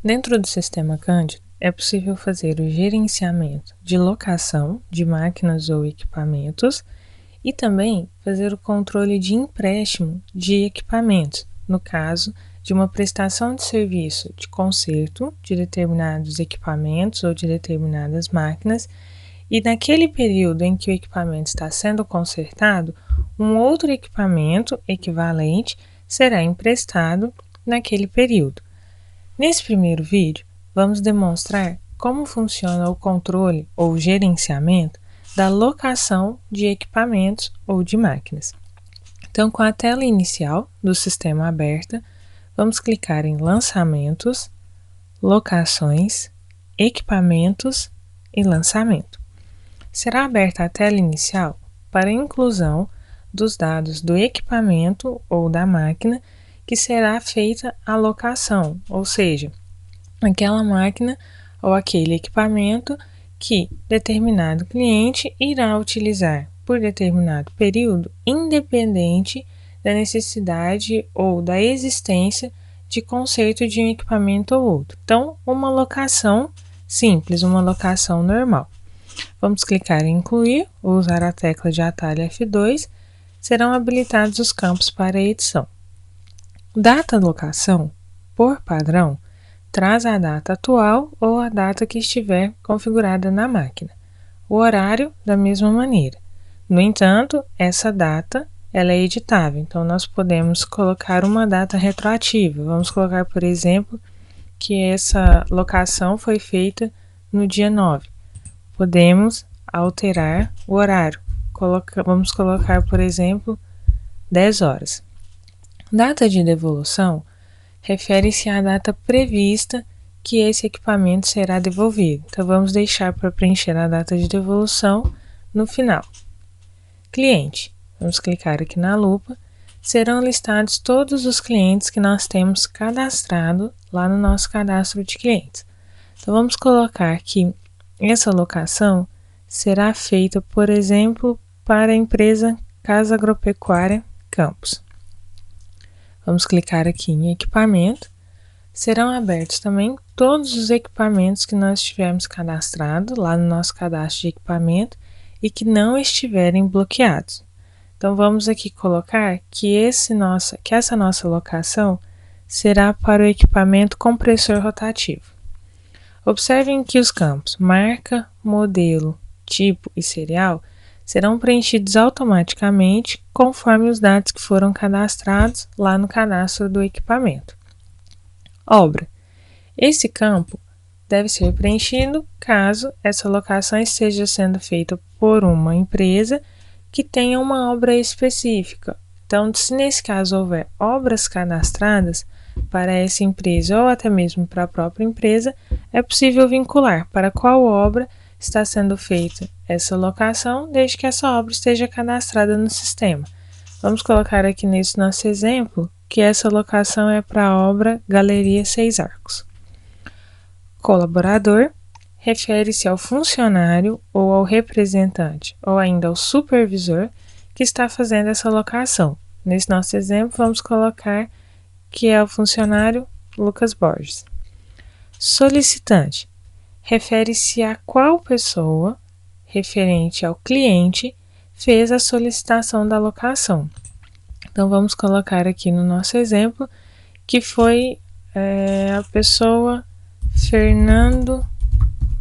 Dentro do sistema Cândido, é possível fazer o gerenciamento de locação de máquinas ou equipamentos e também fazer o controle de empréstimo de equipamentos, no caso de uma prestação de serviço de conserto de determinados equipamentos ou de determinadas máquinas, e naquele período em que o equipamento está sendo consertado, um outro equipamento equivalente será emprestado naquele período. Nesse primeiro vídeo, vamos demonstrar como funciona o controle ou gerenciamento da locação de equipamentos ou de máquinas. Então, com a tela inicial do sistema aberta, vamos clicar em Lançamentos, Locações, Equipamentos e Lançamento. Será aberta a tela inicial para a inclusão dos dados do equipamento ou da máquina que será feita a locação, ou seja, aquela máquina ou aquele equipamento que determinado cliente irá utilizar por determinado período, independente da necessidade ou da existência de conserto de um equipamento ou outro. Então, uma locação simples, uma locação normal. Vamos clicar em incluir ou usar a tecla de atalho F2, serão habilitados os campos para edição. Data locação, por padrão, traz a data atual ou a data que estiver configurada na máquina. O horário, da mesma maneira. No entanto, essa data ela é editável, então nós podemos colocar uma data retroativa. Vamos colocar, por exemplo, que essa locação foi feita no dia 9. Podemos alterar o horário. Vamos colocar, por exemplo, 10 horas. Data de devolução refere-se à data prevista que esse equipamento será devolvido. Então, vamos deixar para preencher a data de devolução no final. Cliente. Vamos clicar aqui na lupa. Serão listados todos os clientes que nós temos cadastrado lá no nosso cadastro de clientes. Então, vamos colocar que essa locação será feita, por exemplo, para a empresa Casa Agropecuária Campos. Vamos clicar aqui em equipamento. Serão abertos também todos os equipamentos que nós tivermos cadastrado lá no nosso cadastro de equipamento e que não estiverem bloqueados. Então, vamos aqui colocar que essa nossa locação será para o equipamento compressor rotativo. Observem que os campos marca, modelo, tipo e serial serão preenchidos automaticamente conforme os dados que foram cadastrados lá no cadastro do equipamento. Obra. Esse campo deve ser preenchido caso essa locação esteja sendo feita por uma empresa que tenha uma obra específica. Então, se nesse caso houver obras cadastradas para essa empresa ou até mesmo para a própria empresa, é possível vincular para qual obra está sendo feita essa locação, desde que essa obra esteja cadastrada no sistema. Vamos colocar aqui nesse nosso exemplo que essa locação é para a obra Galeria 6 Arcos. Colaborador refere-se ao funcionário ou ao representante ou ainda ao supervisor que está fazendo essa locação. Nesse nosso exemplo, vamos colocar que é o funcionário Lucas Borges. Solicitante refere-se a qual pessoa, referente ao cliente, fez a solicitação da locação. Então, vamos colocar aqui no nosso exemplo que foi a pessoa Fernando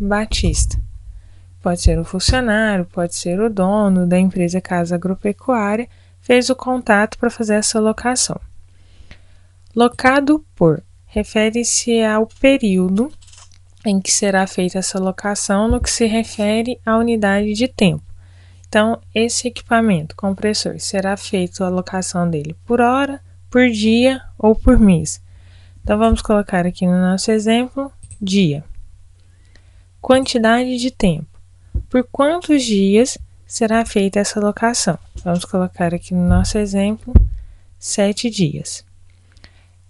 Batista. Pode ser o funcionário, pode ser o dono da empresa Casa Agropecuária, fez o contato para fazer essa locação. Locado por refere-se ao período em que será feita essa locação no que se refere à unidade de tempo. Então, esse equipamento compressor será feita a locação dele por hora, por dia ou por mês. Então, vamos colocar aqui no nosso exemplo, dia. Quantidade de tempo. Por quantos dias será feita essa locação? Vamos colocar aqui no nosso exemplo, 7 dias.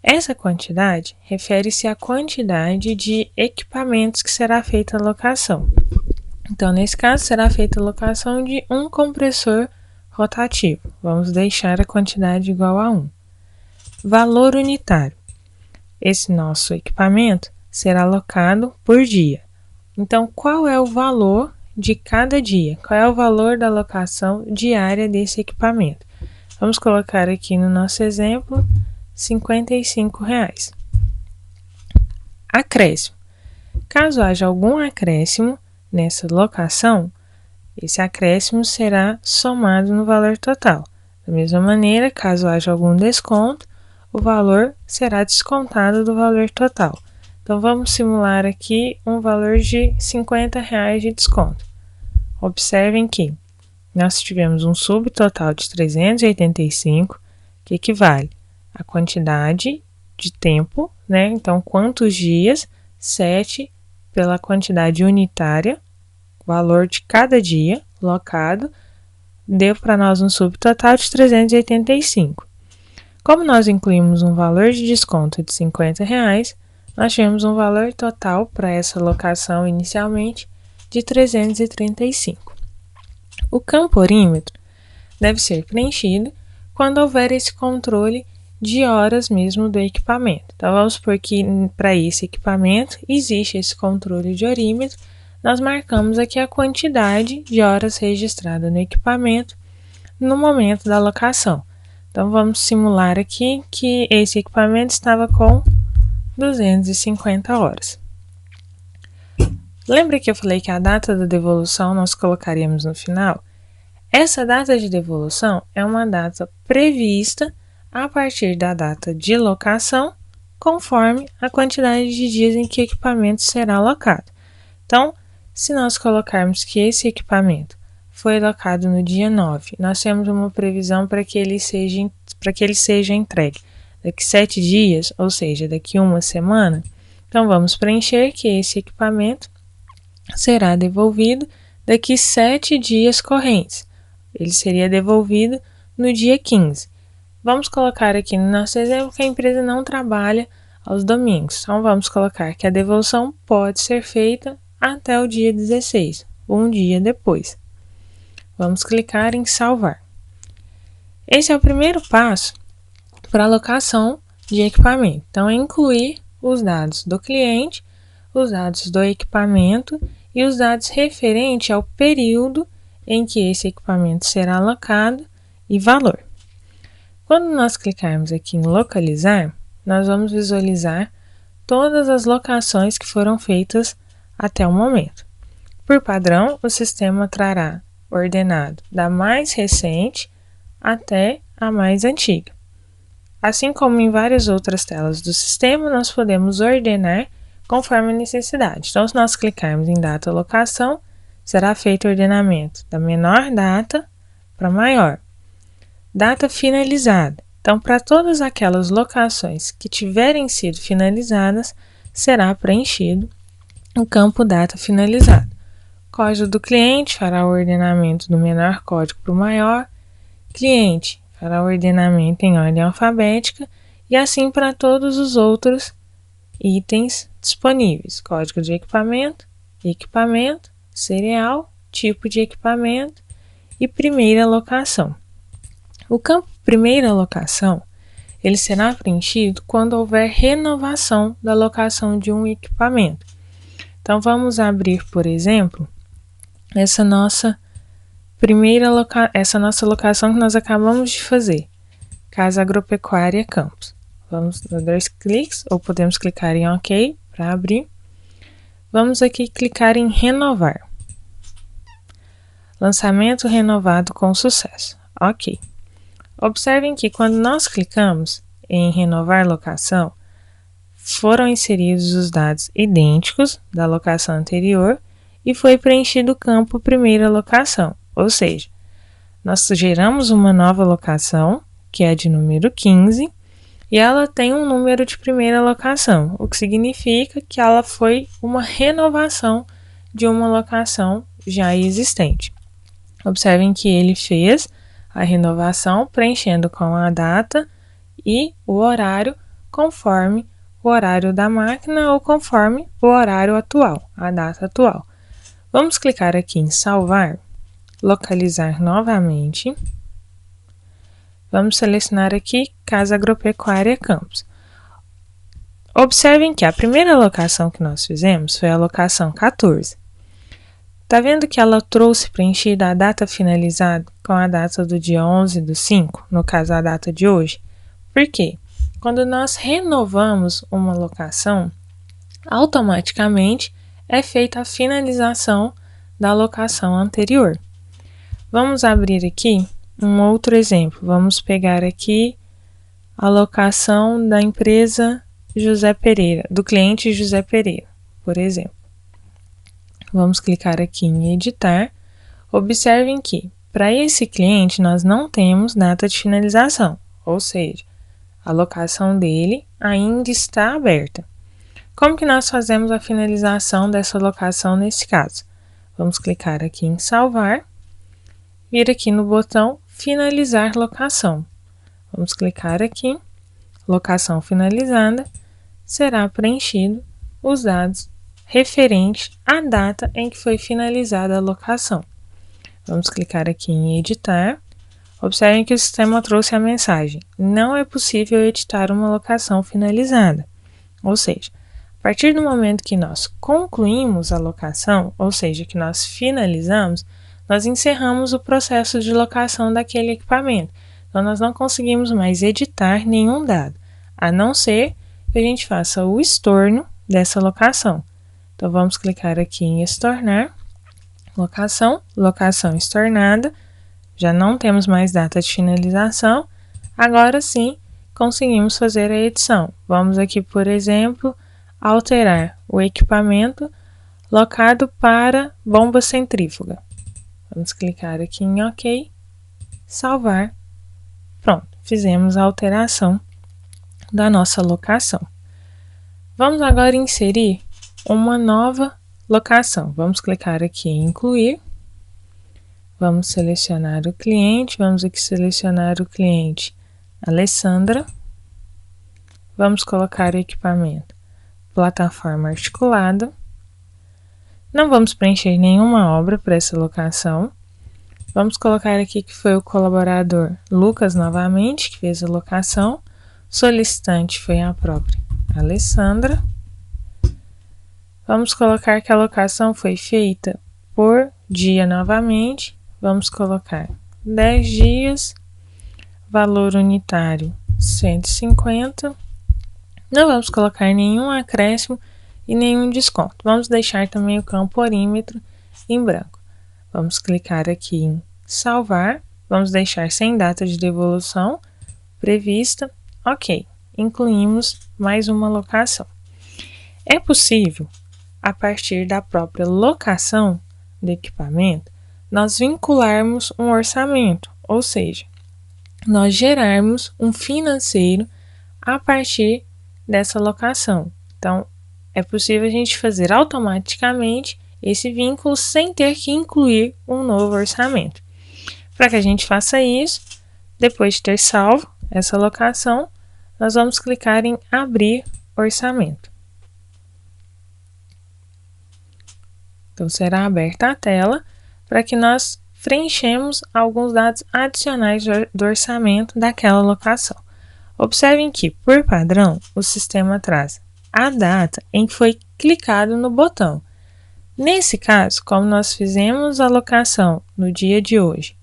Essa quantidade refere-se à quantidade de equipamentos que será feita a locação. Então, nesse caso, será feita a locação de um compressor rotativo. Vamos deixar a quantidade igual a 1. Valor unitário. Esse nosso equipamento ser alocado por dia. Então, qual é o valor de cada dia? Qual é o valor da alocação diária desse equipamento? Vamos colocar aqui no nosso exemplo, R$ 55. Acréscimo. Caso haja algum acréscimo nessa locação, esse acréscimo será somado no valor total. Da mesma maneira, caso haja algum desconto, o valor será descontado do valor total. Então, vamos simular aqui um valor de R$ 50 de desconto. Observem que nós tivemos um subtotal de 385, que equivale à quantidade de tempo, né? Então, quantos dias? 7 pela quantidade unitária, valor de cada dia locado, deu para nós um subtotal de 385. Como nós incluímos um valor de desconto de R$ 50, nós tivemos um valor total para essa locação inicialmente de 335. O campo orímetro deve ser preenchido quando houver esse controle de horas mesmo do equipamento. Então, vamos supor que para esse equipamento existe esse controle de orímetro, nós marcamos aqui a quantidade de horas registrada no equipamento no momento da locação. Então, vamos simular aqui que esse equipamento estava com 250 horas. Lembra que eu falei que a data da devolução nós colocaríamos no final? Essa data de devolução é uma data prevista a partir da data de locação, conforme a quantidade de dias em que o equipamento será alocado. Então, se nós colocarmos que esse equipamento foi alocado no dia 9, nós temos uma previsão para que ele seja entregue daqui 7 dias, ou seja, daqui uma semana. Então, vamos preencher que esse equipamento será devolvido daqui 7 dias correntes. Ele seria devolvido no dia 15. Vamos colocar aqui no nosso exemplo que a empresa não trabalha aos domingos. Então, vamos colocar que a devolução pode ser feita até o dia 16, um dia depois. Vamos clicar em salvar. Esse é o primeiro passo para a alocação de equipamento. Então, é incluir os dados do cliente, os dados do equipamento e os dados referentes ao período em que esse equipamento será alocado e valor. Quando nós clicarmos aqui em localizar, nós vamos visualizar todas as locações que foram feitas até o momento. Por padrão, o sistema trará ordenado da mais recente até a mais antiga. Assim como em várias outras telas do sistema, nós podemos ordenar conforme a necessidade. Então, se nós clicarmos em data locação, será feito o ordenamento da menor data para maior. Data finalizada. Então, para todas aquelas locações que tiverem sido finalizadas, será preenchido o campo data finalizada. Código do cliente fará o ordenamento do menor código para o maior. Cliente fará o ordenamento em ordem alfabética e assim para todos os outros itens disponíveis. Código de equipamento, equipamento, serial, tipo de equipamento e primeira locação. O campo primeira locação, ele será preenchido quando houver renovação da locação de um equipamento. Então, vamos abrir, por exemplo, essa nossa locação que nós acabamos de fazer, Casa Agropecuária Campos. Vamos dar 2 cliques, ou podemos clicar em OK para abrir. Vamos aqui clicar em renovar. Lançamento renovado com sucesso. OK. Observem que quando nós clicamos em renovar locação, foram inseridos os dados idênticos da locação anterior e foi preenchido o campo primeira locação, ou seja, nós geramos uma nova locação, que é de número 15, e ela tem um número de primeira locação, o que significa que ela foi uma renovação de uma locação já existente. Observem que ele fez a renovação preenchendo com a data e o horário conforme o horário da máquina ou conforme o horário atual, a data atual. Vamos clicar aqui em salvar, localizar novamente. Vamos selecionar aqui Casa Agropecuária Campos. Observem que a primeira alocação que nós fizemos foi a alocação 14. Tá vendo que ela trouxe preenchida a data finalizada com a data do dia 11/5, no caso a data de hoje? Por quê? Quando nós renovamos uma alocação, automaticamente é feita a finalização da alocação anterior. Vamos abrir aqui um outro exemplo. Vamos pegar aqui a alocação da empresa José Pereira, do cliente José Pereira, por exemplo. Vamos clicar aqui em editar. Observem que para esse cliente nós não temos data de finalização, ou seja, a alocação dele ainda está aberta. Como que nós fazemos a finalização dessa alocação nesse caso? Vamos clicar aqui em salvar, vir aqui no botão finalizar locação. Vamos clicar aqui, locação finalizada, será preenchido os dados referentes à data em que foi finalizada a locação. Vamos clicar aqui em editar. Observem que o sistema trouxe a mensagem: não é possível editar uma locação finalizada. Ou seja, a partir do momento que nós concluímos a locação, ou seja, que nós finalizamos, nós encerramos o processo de locação daquele equipamento. Então, nós não conseguimos mais editar nenhum dado, a não ser que a gente faça o estorno dessa locação. Então, vamos clicar aqui em estornar, locação estornada, já não temos mais data de finalização, agora sim conseguimos fazer a edição. Vamos aqui, por exemplo, alterar o equipamento locado para bomba centrífuga. Vamos clicar aqui em OK, salvar. Pronto, fizemos a alteração da nossa locação. Vamos agora inserir uma nova locação. Vamos clicar aqui em incluir. Vamos selecionar o cliente. Vamos aqui selecionar o cliente Alessandra. Vamos colocar o equipamento plataforma articulada. Não vamos preencher nenhuma obra para essa locação. Vamos colocar aqui que foi o colaborador Lucas novamente, que fez a locação. Solicitante foi a própria Alessandra. Vamos colocar que a locação foi feita por dia novamente. Vamos colocar 10 dias, valor unitário 150. Não vamos colocar nenhum acréscimo e nenhum desconto. Vamos deixar também o campo orímetro em branco. Vamos clicar aqui em salvar. Vamos deixar sem data de devolução prevista. OK. Incluímos mais uma locação. É possível, a partir da própria locação do equipamento, nós vincularmos um orçamento, ou seja, nós gerarmos um financeiro a partir dessa locação. Então, é possível a gente fazer automaticamente esse vínculo sem ter que incluir um novo orçamento. Para que a gente faça isso, depois de ter salvo essa locação, nós vamos clicar em abrir orçamento. Então, será aberta a tela para que nós preenchemos alguns dados adicionais do orçamento daquela locação. Observem que, por padrão, o sistema traz a data em que foi clicado no botão. Nesse caso, como nós fizemos a locação no dia de hoje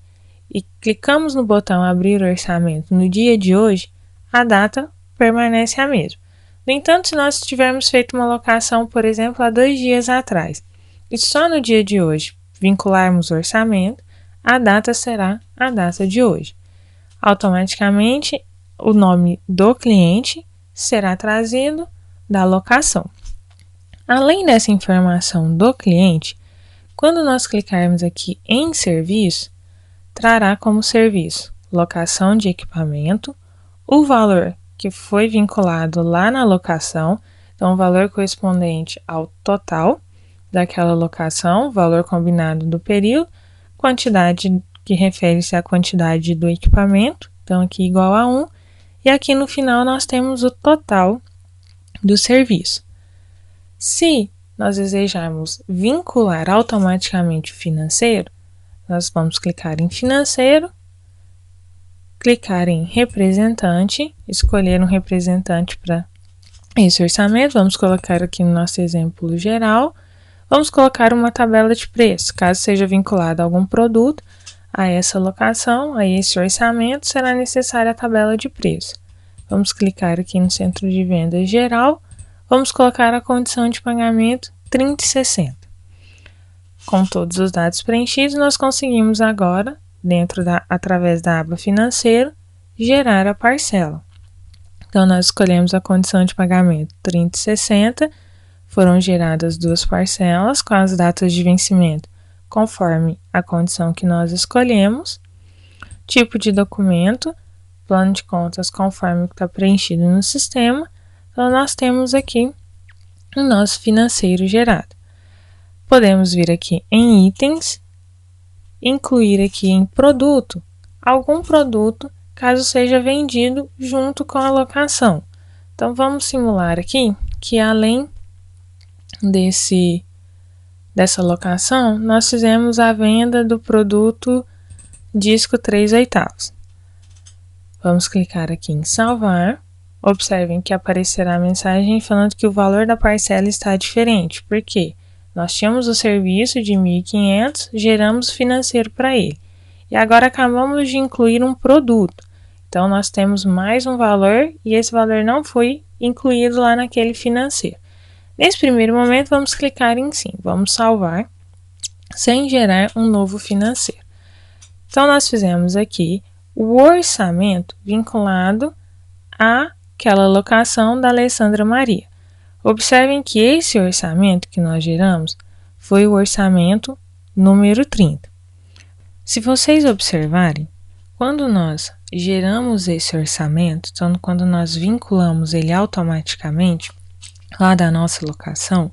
e clicamos no botão abrir orçamento no dia de hoje, a data permanece a mesma. No entanto, se nós tivermos feito uma locação, por exemplo, há 2 dias atrás, e só no dia de hoje vincularmos o orçamento, a data será a data de hoje. Automaticamente, o nome do cliente será trazido da locação. Além dessa informação do cliente, quando nós clicarmos aqui em serviço, trará como serviço locação de equipamento, o valor que foi vinculado lá na locação, então o valor correspondente ao total daquela locação, valor combinado do período, quantidade que refere-se à quantidade do equipamento, então aqui igual a 1, e aqui no final nós temos o total do serviço. Se nós desejarmos vincular automaticamente o financeiro, nós vamos clicar em financeiro, clicar em representante, escolher um representante para esse orçamento, vamos colocar aqui no nosso exemplo geral, vamos colocar uma tabela de preço, caso seja vinculado a algum produto, a essa alocação, a esse orçamento, será necessária a tabela de preço. Vamos clicar aqui no centro de vendas geral, vamos colocar a condição de pagamento 30/60. Com todos os dados preenchidos, nós conseguimos agora, através da aba financeiro, gerar a parcela. Então, nós escolhemos a condição de pagamento 30/60, foram geradas duas parcelas com as datas de vencimento conforme a condição que nós escolhemos, tipo de documento, plano de contas conforme o que está preenchido no sistema. Então, nós temos aqui o nosso financeiro gerado. Podemos vir aqui em itens, incluir aqui em produto, algum produto, caso seja vendido junto com a locação. Então, vamos simular aqui que além dessa locação, nós fizemos a venda do produto disco 3/8. Vamos clicar aqui em salvar. Observem que aparecerá a mensagem falando que o valor da parcela está diferente. Por quê? Nós tínhamos o serviço de 1.500, geramos o financeiro para ele. E agora acabamos de incluir um produto. Então, nós temos mais um valor e esse valor não foi incluído lá naquele financeiro. Nesse primeiro momento, vamos clicar em sim, vamos salvar, sem gerar um novo financeiro. Então, nós fizemos aqui o orçamento vinculado àquela locação da Alessandra Maria. Observem que esse orçamento que nós geramos foi o orçamento número 30. Se vocês observarem, quando nós geramos esse orçamento, então quando nós vinculamos ele automaticamente lá da nossa locação,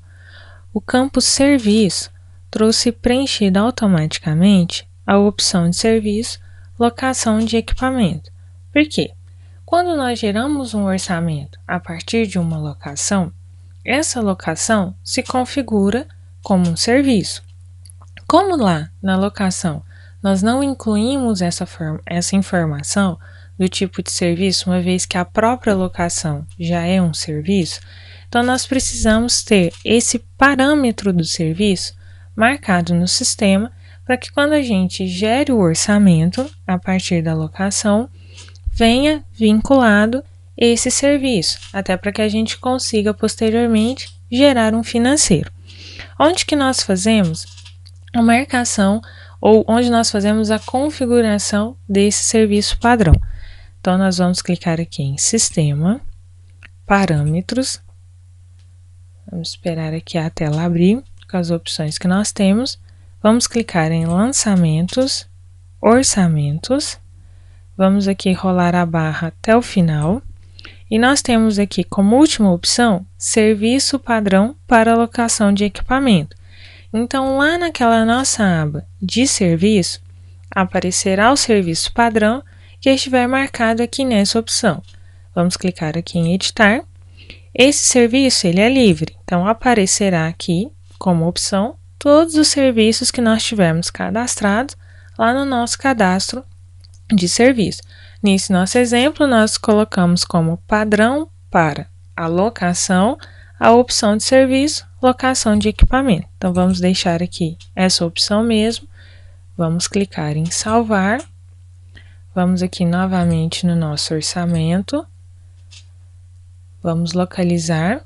o campo serviço trouxe preenchido automaticamente a opção de serviço, locação de equipamento. Por quê? Quando nós geramos um orçamento a partir de uma locação, essa locação se configura como um serviço. Como lá na locação nós não incluímos essa informação do tipo de serviço, uma vez que a própria locação já é um serviço, então nós precisamos ter esse parâmetro do serviço marcado no sistema para que quando a gente gere o orçamento a partir da locação, venha vinculado esse serviço, até para que a gente consiga posteriormente gerar um financeiro. Onde que nós fazemos a marcação ou onde nós fazemos a configuração desse serviço padrão. Então, nós vamos clicar aqui em Sistema, Parâmetros. Vamos esperar aqui a tela abrir com as opções que nós temos. Vamos clicar em Lançamentos, Orçamentos. Vamos aqui rolar a barra até o final. E nós temos aqui como última opção, Serviço Padrão para alocação de equipamento. Então, lá naquela nossa aba de serviço, aparecerá o serviço padrão que estiver marcado aqui nessa opção. Vamos clicar aqui em editar. Esse serviço ele é livre, então aparecerá aqui como opção todos os serviços que nós tivermos cadastrados lá no nosso cadastro de serviço. Nesse nosso exemplo, nós colocamos como padrão para alocação a opção de serviço, locação de equipamento. Então, vamos deixar aqui essa opção mesmo. Vamos clicar em salvar. Vamos aqui novamente no nosso orçamento. Vamos localizar,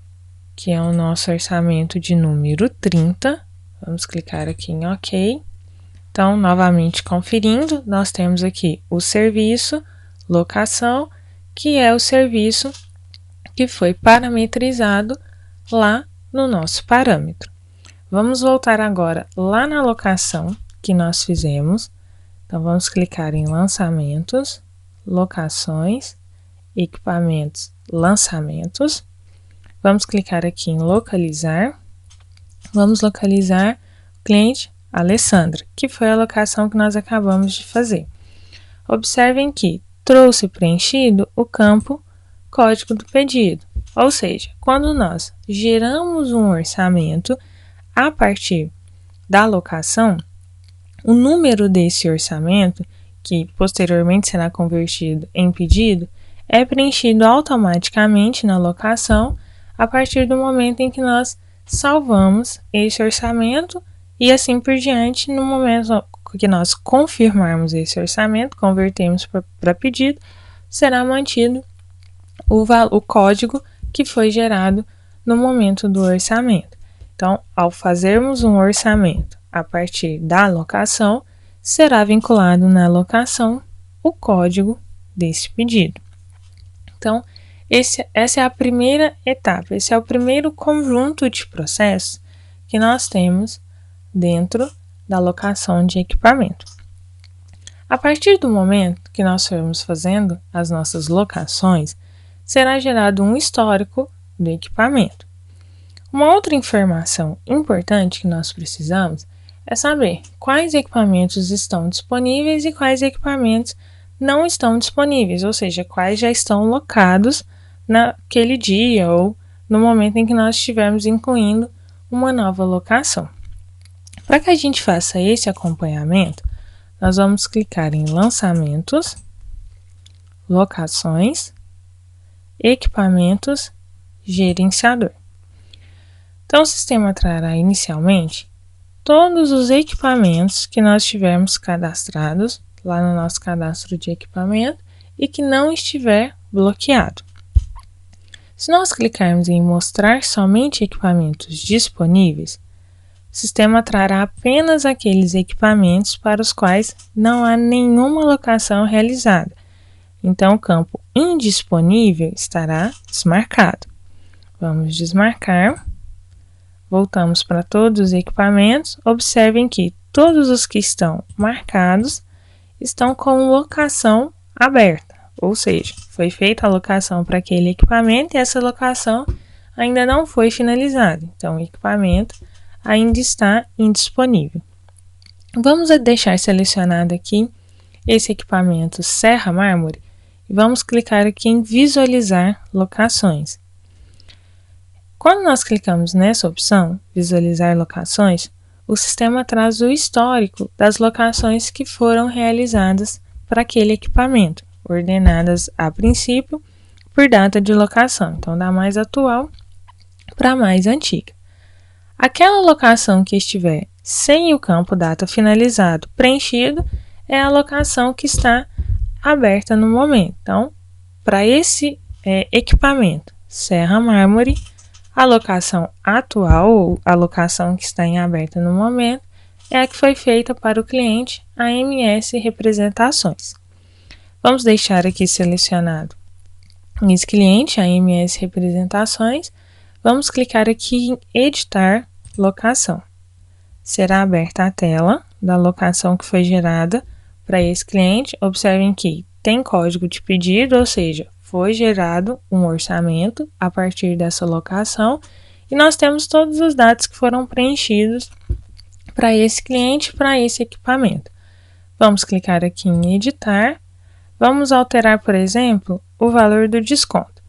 que é o nosso orçamento de número 30. Vamos clicar aqui em OK. Então, novamente conferindo, nós temos aqui o serviço, locação, que é o serviço que foi parametrizado lá no nosso parâmetro. Vamos voltar agora lá na locação que nós fizemos. Então, vamos clicar em Lançamentos, Locações, Equipamentos, Lançamentos. Vamos clicar aqui em Localizar. Vamos localizar o cliente Alessandra, que foi a locação que nós acabamos de fazer. Observem que trouxe preenchido o campo código do pedido, ou seja, quando nós geramos um orçamento a partir da locação, o número desse orçamento, que posteriormente será convertido em pedido, é preenchido automaticamente na locação a partir do momento em que nós salvamos esse orçamento e assim por diante. No momento que nós confirmarmos esse orçamento, convertemos para pedido, será mantido o código que foi gerado no momento do orçamento. Então, ao fazermos um orçamento a partir da alocação, será vinculado na alocação o código desse pedido. Então, essa é a primeira etapa, esse é o primeiro conjunto de processos que nós temos dentro da alocação de equipamento. A partir do momento que nós formos fazendo as nossas locações, será gerado um histórico do equipamento. Uma outra informação importante que nós precisamos é saber quais equipamentos estão disponíveis e quais equipamentos não estão disponíveis, ou seja, quais já estão locados naquele dia ou no momento em que nós estivermos incluindo uma nova locação. Para que a gente faça esse acompanhamento, nós vamos clicar em Lançamentos, Locações, Equipamentos, Gerenciador. Então, o sistema trará inicialmente todos os equipamentos que nós tivermos cadastrados lá no nosso cadastro de equipamento e que não estiver bloqueado. Se nós clicarmos em Mostrar somente equipamentos disponíveis, o sistema trará apenas aqueles equipamentos para os quais não há nenhuma locação realizada. Então, o campo Indisponível estará desmarcado. Vamos desmarcar. Voltamos para todos os equipamentos. Observem que todos os que estão marcados estão com locação aberta, ou seja, foi feita a locação para aquele equipamento e essa locação ainda não foi finalizada. Então, o equipamento ainda está indisponível. Vamos deixar selecionado aqui esse equipamento Serra Mármore e vamos clicar aqui em Visualizar locações. Quando nós clicamos nessa opção, Visualizar locações, o sistema traz o histórico das locações que foram realizadas para aquele equipamento, ordenadas a princípio por data de locação, então da mais atual para a mais antiga. Aquela locação que estiver sem o campo data finalizado preenchido é a locação que está aberta no momento. Então, para esse equipamento Serra Mármore, a locação atual, ou a locação que está em aberta no momento, é a que foi feita para o cliente AMS Representações. Vamos deixar aqui selecionado esse cliente AMS Representações. Vamos clicar aqui em Editar Locação. Será aberta a tela da locação que foi gerada para esse cliente. Observem que tem código de pedido, ou seja, foi gerado um orçamento a partir dessa locação e nós temos todos os dados que foram preenchidos para esse cliente, para esse equipamento. Vamos clicar aqui em editar, vamos alterar, por exemplo, o valor do desconto.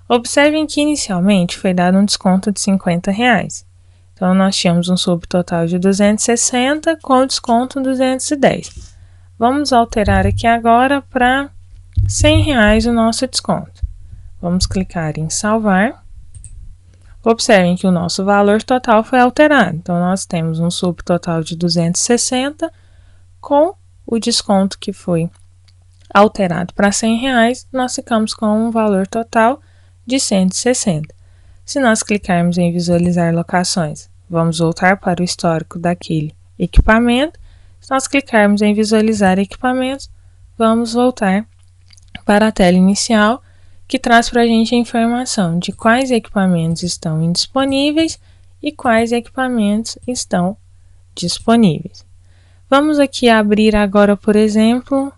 Observem que inicialmente foi dado um desconto de R$50. Então, nós tínhamos um subtotal de 260 com desconto 210. Vamos alterar aqui agora para R$100 o nosso desconto. Vamos clicar em salvar. Observem que o nosso valor total foi alterado. Então, nós temos um subtotal de 260 com o desconto que foi alterado para R$100, nós ficamos com um valor total de 160. Se nós clicarmos em visualizar locações, vamos voltar para o histórico daquele equipamento. Se nós clicarmos em visualizar equipamentos, vamos voltar para a tela inicial, que traz para a gente a informação de quais equipamentos estão indisponíveis e quais equipamentos estão disponíveis. Vamos aqui abrir agora, por exemplo,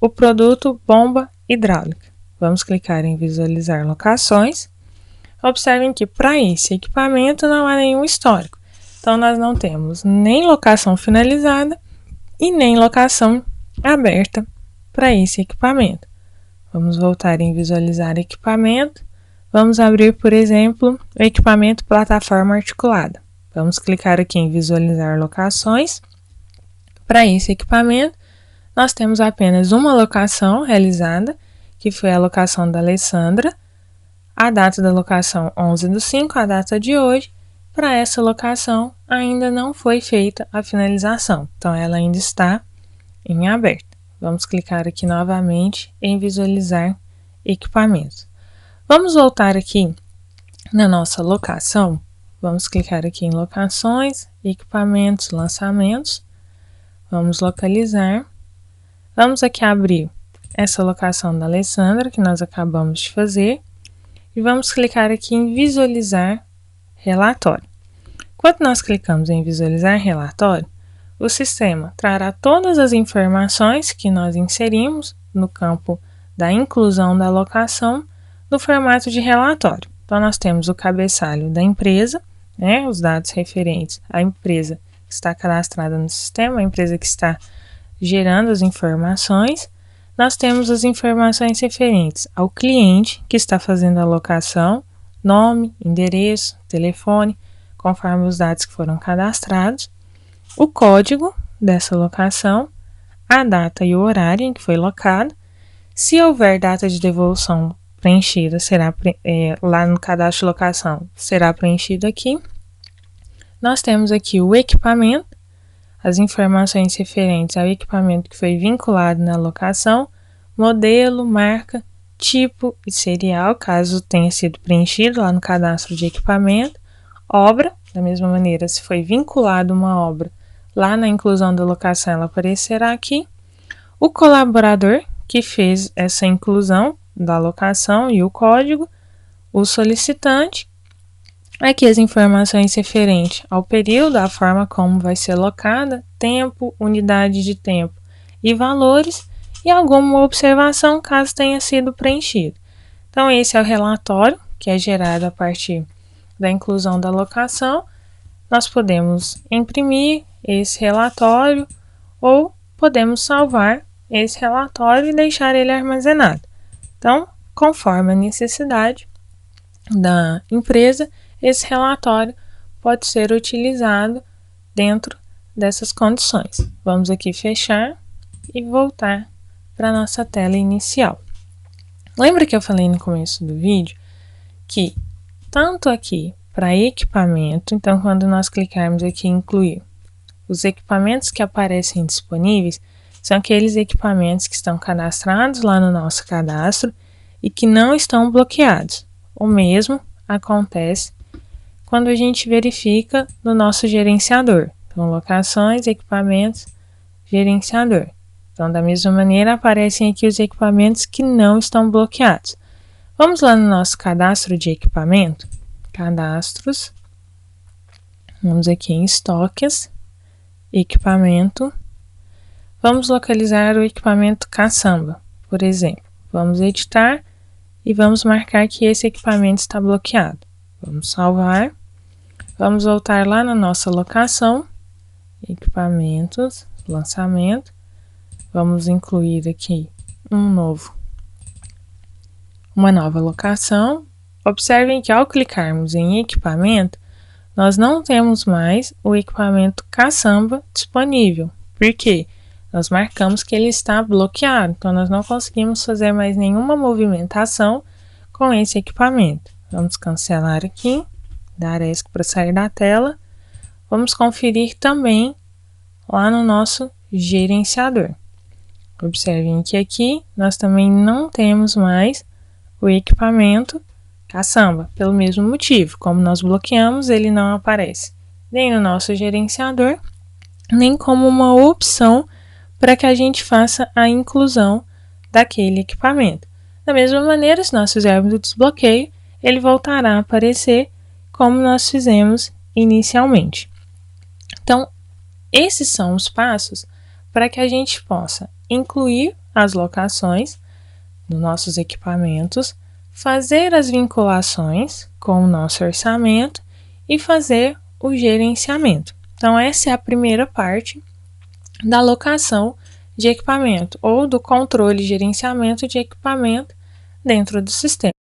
o produto bomba hidráulica. Vamos clicar em visualizar locações. Observem que para esse equipamento não há nenhum histórico. Então, nós não temos nem locação finalizada e nem locação aberta para esse equipamento. Vamos voltar em visualizar equipamento. Vamos abrir, por exemplo, o equipamento plataforma articulada. Vamos clicar aqui em visualizar locações. Para esse equipamento, nós temos apenas uma locação realizada, que foi a locação da Alessandra. a data da locação 11/5, a data de hoje. Para essa locação ainda não foi feita a finalização, então ela ainda está em aberto. Vamos clicar aqui novamente em visualizar equipamentos. Vamos voltar aqui na nossa locação, vamos clicar aqui em locações, equipamentos, lançamentos, vamos localizar, vamos aqui abrir essa locação da Alessandra que nós acabamos de fazer e vamos clicar aqui em visualizar relatório. Quando nós clicamos em visualizar relatório, o sistema trará todas as informações que nós inserimos no campo da inclusão da locação no formato de relatório. Então, nós temos o cabeçalho da empresa, os dados referentes à empresa que está cadastrada no sistema, a empresa que está gerando as informações. Nós temos as informações referentes ao cliente que está fazendo a locação, nome, endereço, telefone, conforme os dados que foram cadastrados, o código dessa locação, a data e o horário em que foi locado. Se houver data de devolução preenchida, será lá no cadastro de locação, será preenchido aqui. Nós temos aqui o equipamento, as informações referentes ao equipamento que foi vinculado na locação, modelo, marca, tipo e serial, caso tenha sido preenchido lá no cadastro de equipamento, obra, da mesma maneira, se foi vinculado uma obra lá na inclusão da locação, ela aparecerá aqui. O colaborador que fez essa inclusão da locação e o código, o solicitante, aqui as informações referentes ao período, a forma como vai ser locada, tempo, unidade de tempo e valores, e alguma observação caso tenha sido preenchido. Então, esse é o relatório que é gerado a partir da inclusão da locação. Nós podemos imprimir esse relatório ou podemos salvar esse relatório e deixar ele armazenado. Então, conforme a necessidade da empresa, esse relatório pode ser utilizado dentro dessas condições. Vamos aqui fechar e voltar para a nossa tela inicial. Lembra que eu falei no começo do vídeo que tanto aqui para equipamento, então quando nós clicarmos aqui em incluir, os equipamentos que aparecem disponíveis são aqueles equipamentos que estão cadastrados lá no nosso cadastro e que não estão bloqueados. O mesmo acontece quando a gente verifica no nosso gerenciador. Então, locações, equipamentos, gerenciador. Então, da mesma maneira, aparecem aqui os equipamentos que não estão bloqueados. Vamos lá no nosso cadastro de equipamento. Cadastros. Vamos aqui em estoques. Equipamento. Vamos localizar o equipamento caçamba, por exemplo. Vamos editar e vamos marcar que esse equipamento está bloqueado. Vamos salvar. Vamos voltar lá na nossa locação. Equipamentos, lançamento. Vamos incluir aqui uma nova locação. Observem que ao clicarmos em equipamento, nós não temos mais o equipamento caçamba disponível. Por quê? Nós marcamos que ele está bloqueado, então nós não conseguimos fazer mais nenhuma movimentação com esse equipamento. Vamos cancelar aqui, dar ESC para sair da tela. Vamos conferir também lá no nosso gerenciador. Observem que aqui nós também não temos mais o equipamento caçamba, pelo mesmo motivo, como nós bloqueamos, ele não aparece nem no nosso gerenciador, nem como uma opção para que a gente faça a inclusão daquele equipamento. Da mesma maneira, se nós fizermos o desbloqueio, ele voltará a aparecer como nós fizemos inicialmente. Então, esses são os passos para que a gente possa incluir as locações dos nossos equipamentos, fazer as vinculações com o nosso orçamento e fazer o gerenciamento. Então, essa é a primeira parte da locação de equipamento ou do controle e gerenciamento de equipamento dentro do sistema.